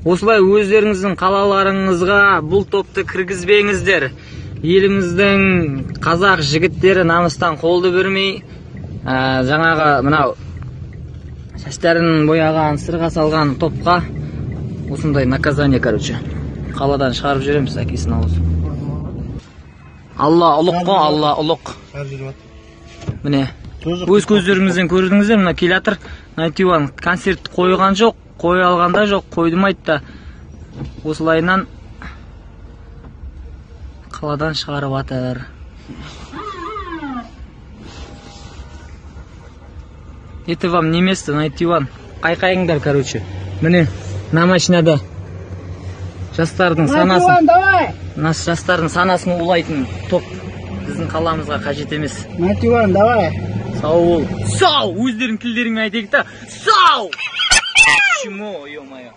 Осылай өздеріңіздің қалаларыңызға бұл топты кіргізбеңіздер. Еліміздің қазақ жігіттері намыстан қолды бермей, жаңағы мынау шаштарын бояған, сырға салған топқа осындай наказание, короче. Қаладан шығарып жібереміз әкесін ауыз. Алла ұлық қой, Алла ұлық. Міне, өз көздеріңізден көрдіңіздер, мына келатыр. Найтиван концерт қойған жоқ, қой алғанда жоқ, қойдым айтты. Осылайынан қаладан шығарып атыр. Это вам не место, Найтиван. Қайқайыңдар, короче. Міне, на машинада жастардың санасын улайтын топ біздің қаламызға қажет емес. Найтиван, давай. Сау бол. Сау! Өздерің тілдеріңмен айтайық та. Сау! Почему, ё-моё?